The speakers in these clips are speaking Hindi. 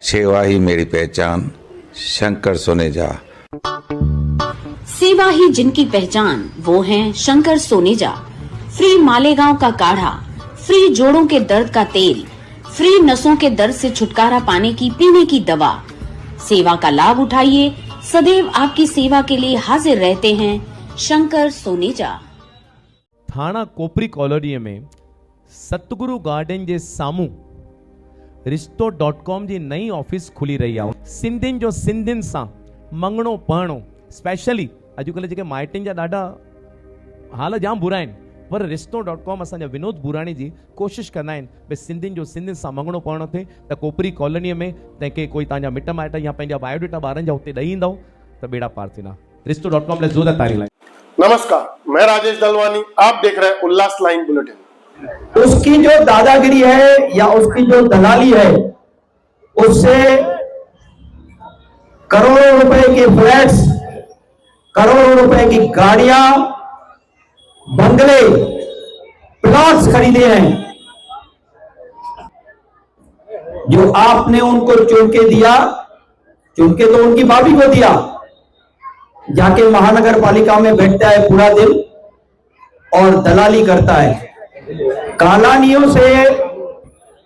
सेवा ही मेरी पहचान, शंकर सोनेजा। सेवा ही जिनकी पहचान, वो हैं शंकर सोनेजा। फ्री मालेगांव का काढ़ा, फ्री जोड़ों के दर्द का तेल, फ्री नसों के दर्द से छुटकारा पाने की पीने की दवा। सेवा का लाभ उठाइए, सदैव आपकी सेवा के लिए हाजिर रहते हैं शंकर सोनेजा। थाना कोपरी कॉलोनी में सतगुरु गार्डन जे सामू रिश्तो.com जी नई ऑफिस खुली रही आहे। सिंधियुनि जो सिंधियुनि सां मंगणो पढ़णो, स्पेशली अॼुकल्ह जेके माइटनि जा ॾाढा हाल जाम बुरा आहिनि, पर रिश्तो.com असांजा विनोद बुराणी जी कोशिशि कंदा आहिनि भई सिंधियुनि जो सिंधियुनि सां मंगणो पढ़णो थिए। त कोपरी कॉलोनीअ में तंहिंखे कोई तव्हांजा मिट माइट या पंहिंजा बायोडेटा ॿारनि जा हुते ॾेई ईंदव त बेड़ा पार थींदा। रिश्तो.com लाइ ज़ोरदार तारीफ़ लाइ। नमस्कार, मैं राजेश दलवानी, आप देख रहे हैं उल्लास लाइन बुलेटिन। उसकी जो दादागिरी है या उसकी जो दलाली है, उससे करोड़ों रुपए के फ्लैट्स, करोड़ों रुपए की गाड़ियां, बंगले, प्लॉट्स खरीदे हैं। जो आपने उनको चुन के दिया, चुन के तो उनकी भाभी को दिया, जाके महानगर पालिका में बैठता है पूरा दिन और दलाली करता है। कालानियों से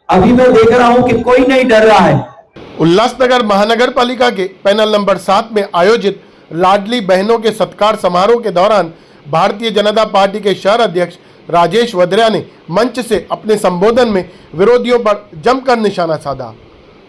अभी मैं देख रहा हूं कि कोई नहीं डर रहा है। उल्लासनगर महानगर पालिका के पैनल नंबर 7 में आयोजित लाडली बहनों के सत्कार समारोह के दौरान भारतीय जनता पार्टी के शहर अध्यक्ष राजेश वद्रा ने मंच से अपने संबोधन में विरोधियों पर जमकर निशाना साधा।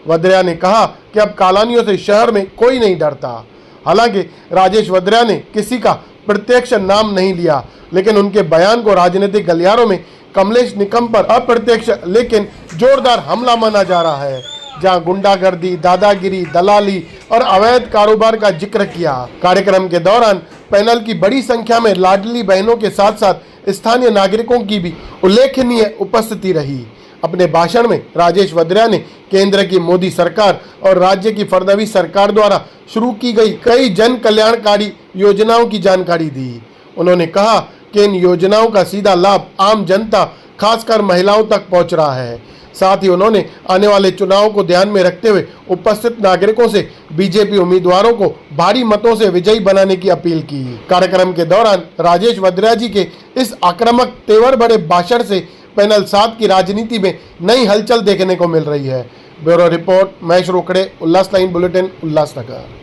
वद्रा ने कहा कि अब कालानियों से शहर में कोई नहीं डरता। हालांकि राजेश वद्रा ने किसी का प्रत्यक्ष नाम नहीं लिया, लेकिन उनके बयान को राजनीतिक गलियारों में कमलेश निकम पर अप्रत्यक्ष लेकिन जोरदार हमला माना जा रहा है, जहां गुंडागर्दी, दादागिरी, दलाली और अवैध कारोबार का जिक्र किया। कार्यक्रम के दौरान पैनल की बड़ी संख्या में लाडली बहनों के साथ साथ स्थानीय नागरिकों की भी उल्लेखनीय उपस्थिति रही। अपने भाषण में राजेश वद्रा ने केंद्र की मोदी सरकार और राज्य की फडणवीस सरकार द्वारा शुरू की गई कई जन कल्याणकारी योजनाओं की जानकारी दी। उन्होंने कहा कि इन योजनाओं का सीधा लाभ आम जनता, खासकर महिलाओं तक पहुंच रहा है। साथ ही उन्होंने आने वाले चुनावों को ध्यान में रखते हुए उपस्थित नागरिकों से बीजेपी उम्मीदवारों को भारी मतों से विजयी बनाने की अपील की। कार्यक्रम के दौरान राजेश वद्रा जी के इस आक्रामक तेवर भरे भाषण से पैनल 7 की राजनीति में नई हलचल देखने को मिल रही है। ब्यूरो रिपोर्ट, महेश रोकड़े, उल्लास लाइन बुलेटिन, उल्लासनगर।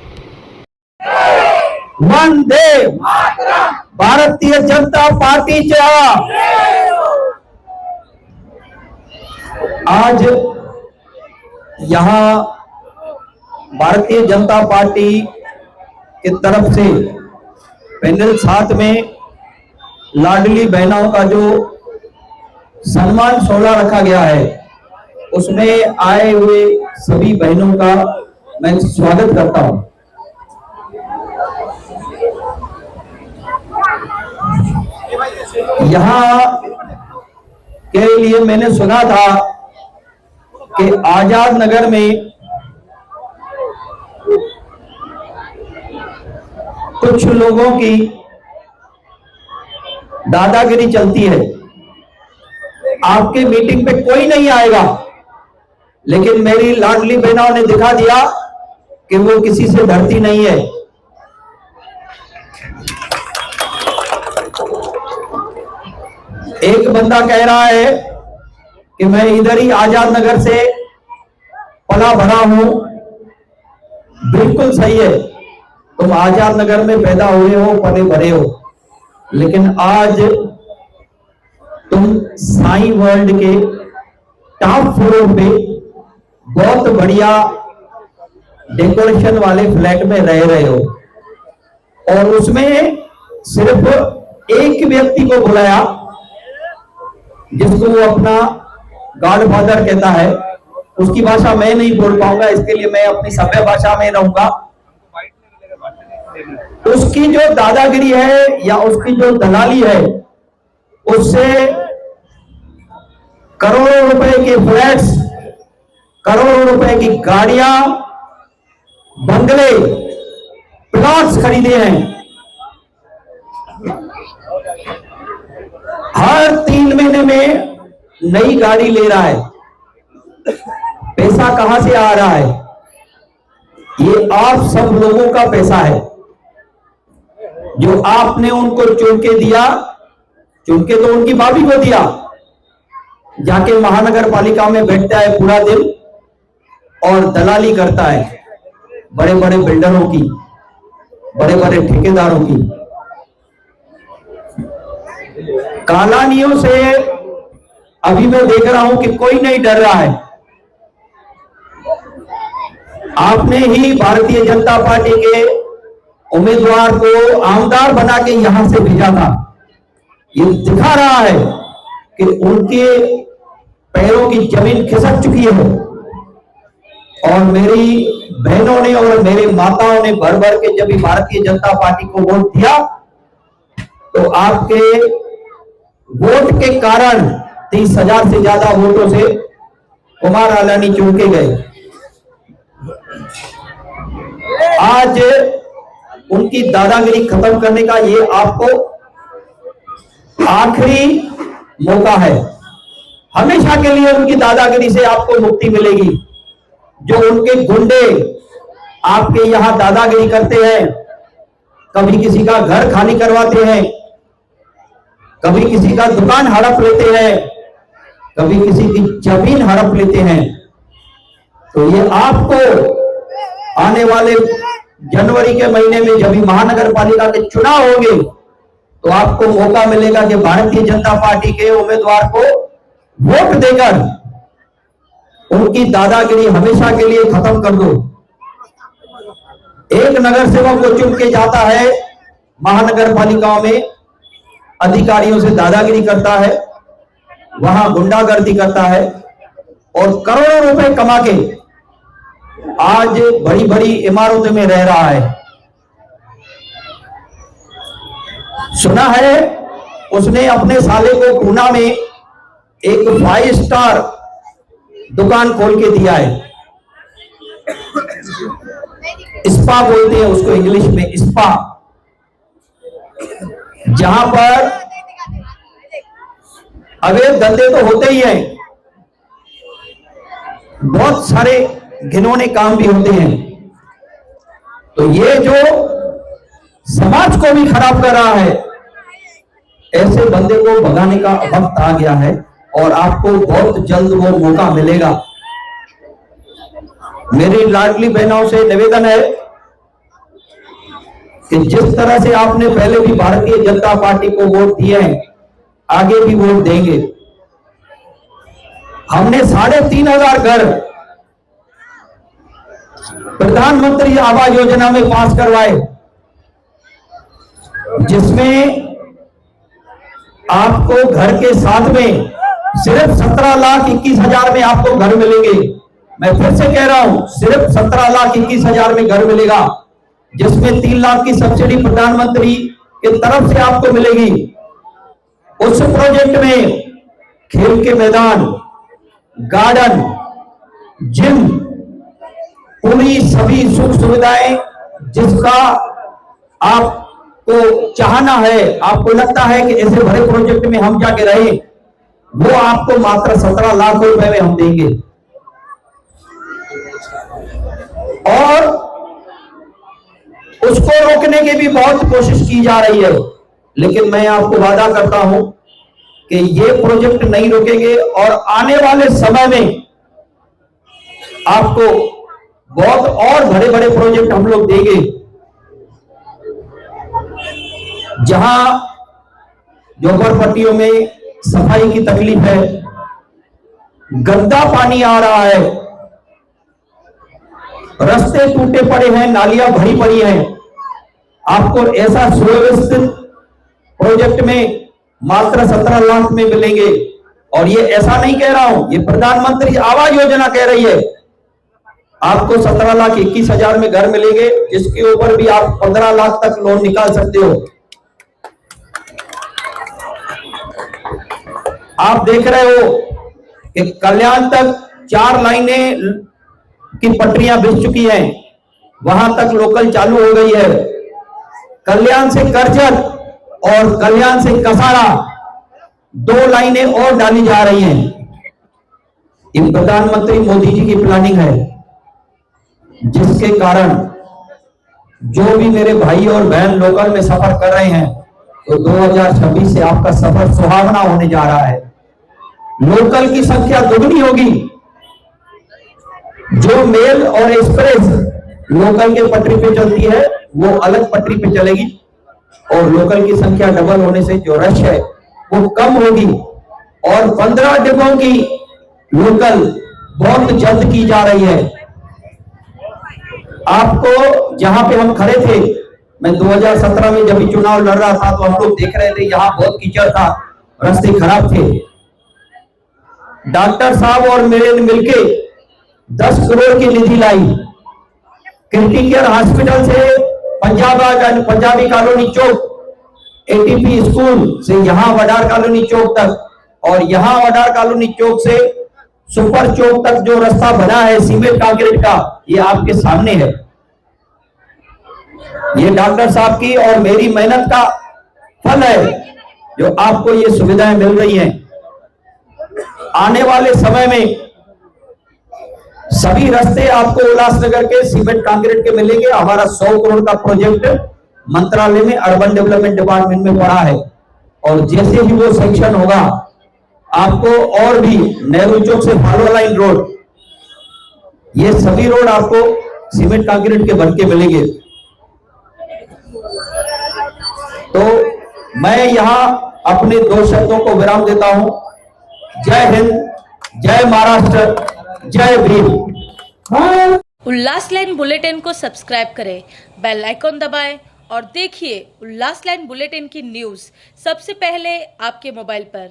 वंदे भारतीय जनता पार्टीच्या आज यहां भारतीय जनता पार्टी की तरफ से पैनल 7 में लाडली बहनों का जो सम्मान सोहला रखा गया है, उसमें आए हुए सभी बहनों का मैं स्वागत करता हूं। यहाँ के लिए मैंने सुना था कि आजाद नगर में कुछ लोगों की दादागिरी चलती है। आपके मीटिंग पे कोई नहीं आएगा, लेकिन मेरी लाडली बहनों ने दिखा दिया कि वो किसी से डरती नहीं है। एक बंदा कह रहा है कि मैं इधर ही आजाद नगर से पला भरा हूं। बिल्कुल सही है, तुम आजाद नगर में पैदा हुए हो, पले भरे हो, लेकिन आज तुम साई वर्ल्ड के टॉप फ्लोर पे बहुत बढ़िया डेकोरेशन वाले फ्लैट में रह रहे हो, और उसमें सिर्फ एक व्यक्ति को बुलाया जिसको वो अपना गॉडफादर कहता है। उसकी भाषा मैं नहीं बोल पाऊंगा, इसके लिए मैं अपनी सभ्य भाषा में रहूंगा। उसकी जो दादागिरी है या उसकी जो दलाली है, उससे करोड़ों रुपए के फ्लैट्स, करोड़ों रुपए की गाड़ियां, बंगले, प्लॉट्स खरीदे हैं। हर 3 महीने में नई गाड़ी ले रहा है। पैसा कहां से आ रहा है? ये आप सब लोगों का पैसा है जो आपने उनको चुन के दिया। चुन के तो उनकी भाभी को दिया, जाके महानगर पालिका में बैठता है पूरा दिन और दलाली करता है बड़े बड़े बिल्डरों की, बड़े बड़े ठेकेदारों की। कालानियों से अभी मैं देख रहा हूं कि कोई नहीं डर रहा है। आपने ही भारतीय जनता पार्टी के उम्मीदवार को आमदार बना के यहां से भेजा था। ये दिखा रहा है कि उनके पैरों की जमीन खिसक चुकी है और मेरी बहनों ने और मेरी माताओं ने भर भर के जब भारतीय जनता पार्टी को वोट दिया तो आपके वोट के कारण 30,000 से ज्यादा वोटों से कुमार आलानी चुन के गए। आज उनकी दादागिरी खत्म करने का ये आपको आखिरी मौका है। हमेशा के लिए उनकी दादागिरी से आपको मुक्ति मिलेगी। जो उनके गुंडे आपके यहां दादागिरी करते हैं, कभी किसी का घर खाली करवाते हैं, कभी किसी का दुकान हड़प लेते हैं, कभी किसी की जमीन हड़प लेते हैं, तो ये आपको आने वाले जनवरी के महीने में जब महानगर पालिका के चुनाव होंगे तो आपको मौका मिलेगा कि भारतीय जनता पार्टी के उम्मीदवार को वोट देकर उनकी दादागिरी हमेशा के लिए खत्म कर दो। एक नगर सेवक को चुन के जाता है, महानगर पालिकाओं में अधिकारियों से दादागिरी करता है, वहां गुंडागर्दी करता है और करोड़ों रुपए कमा के आज बड़ी बड़ी इमारतों में रह रहा है। सुना है उसने अपने साले को पूना में एक 5 स्टार दुकान खोल के दिया है। स्पा बोलते हैं उसको इंग्लिश में, स्पा, जहां पर अवैध धंधे तो होते ही हैं, बहुत सारे घिनौने काम भी होते हैं। तो ये जो समाज को भी खराब कर रहा है, ऐसे बंदे को भगाने का वक्त आ गया है और आपको बहुत जल्द वो मौका मिलेगा। मेरी लाडली बहनों से निवेदन है कि जिस तरह से आपने पहले भी भारतीय जनता पार्टी को वोट दिए हैं, आगे भी वोट देंगे। हमने 3,500 घर प्रधानमंत्री आवास योजना में पास करवाए, जिसमें आपको घर के साथ में सिर्फ 17,21,000 में आपको घर मिलेंगे। मैं फिर से कह रहा हूं, सिर्फ 17,21,000 में घर मिलेगा, जिसमें 3 लाख की सब्सिडी प्रधानमंत्री की तरफ से आपको मिलेगी। उस प्रोजेक्ट में खेल के मैदान, गार्डन, जिम, पूरी सभी सुख सुविधाएं जिसका आपको चाहना है, आपको लगता है कि ऐसे बड़े प्रोजेक्ट में हम जाके रहे, वो आपको मात्र 17 लाख रुपए में हम देंगे। और उसको रोकने की भी बहुत कोशिश की जा रही है, लेकिन मैं आपको वादा करता हूं कि ये प्रोजेक्ट नहीं रोकेंगे और आने वाले समय में आपको बहुत और बड़े बड़े प्रोजेक्ट हम लोग देंगे। जहां झोपड़पट्टियों में सफाई की तकलीफ है, गंदा पानी आ रहा है, रास्ते टूटे पड़े हैं, नालियां भरी पड़ी हैं, आपको ऐसा सुव्यवस्थित प्रोजेक्ट में मात्र 17 लाख में मिलेंगे। और ये ऐसा नहीं कह रहा हूं, ये प्रधानमंत्री आवास योजना कह रही है, आपको 17,21,000 में घर मिलेंगे, जिसके ऊपर भी आप 15 लाख तक लोन निकाल सकते हो। आप देख रहे हो कि कल्याण तक 4 लाइनें की पटरियां बिछ चुकी हैं, वहां तक लोकल चालू हो गई है। कल्याण से करजत और कल्याण से कसारा 2 लाइनें और डाली जा रही हैं। ये प्रधानमंत्री मोदी जी की प्लानिंग है। जिसके कारण जो भी मेरे भाई और बहन लोकल में सफर कर रहे हैं, तो 2026 से आपका सफर सुहावना होने जा रहा है। लोकल की संख्या दुगनी होगी। जो मेल और एक्सप्रेस लोकल के पटरी पे चलती है वो अलग पटरी पे चलेगी, और लोकल की संख्या डबल होने से जो रश है वो कम होगी। और 15 डिब्बों की लोकल बहुत जल्द की जा रही है। आपको जहां पे हम खड़े थे, मैं 2017 में जब भी चुनाव लड़ रहा था तो हम लोग देख रहे थे यहां बहुत कीचड़ था, रास्ते खराब थे। डॉक्टर साहब और मेरे ने मिलके 10 करोड़ की निधि लाई। क्रिटिकल हॉस्पिटल से पंजाबी कॉलोनी चौक, एटीपी स्कूल से यहां वडार कॉलोनी चौक तक, और यहां वडार कॉलोनी चौक से सुपर चौक तक जो रास्ता बना है सीमेंट कंक्रीट का, ये आपके सामने है। ये डॉक्टर साहब की और मेरी मेहनत का फल है जो आपको ये सुविधाएं मिल रही हैं। आने वाले समय में सभी रास्ते आपको उल्लासनगर के सीमेंट कंक्रीट के मिलेंगे। हमारा 100 करोड़ का प्रोजेक्ट मंत्रालय में अर्बन डेवलपमेंट डिपार्टमेंट में पड़ा है, और जैसे ही वो सेक्शन होगा आपको और भी नेहरू चौक से फालवा लाइन रोड, ये सभी रोड आपको सीमेंट कंक्रीट के बन के मिलेंगे। तो मैं यहां अपने 2 शब्दों को विराम देता हूं। जय हिंद, जय महाराष्ट्र, जय भीम। उल्लास लाइन बुलेटिन को सब्सक्राइब करें, बेल आइकॉन दबाएं और देखिए उल्लास लाइन बुलेटिन की न्यूज़ सबसे पहले आपके मोबाइल पर।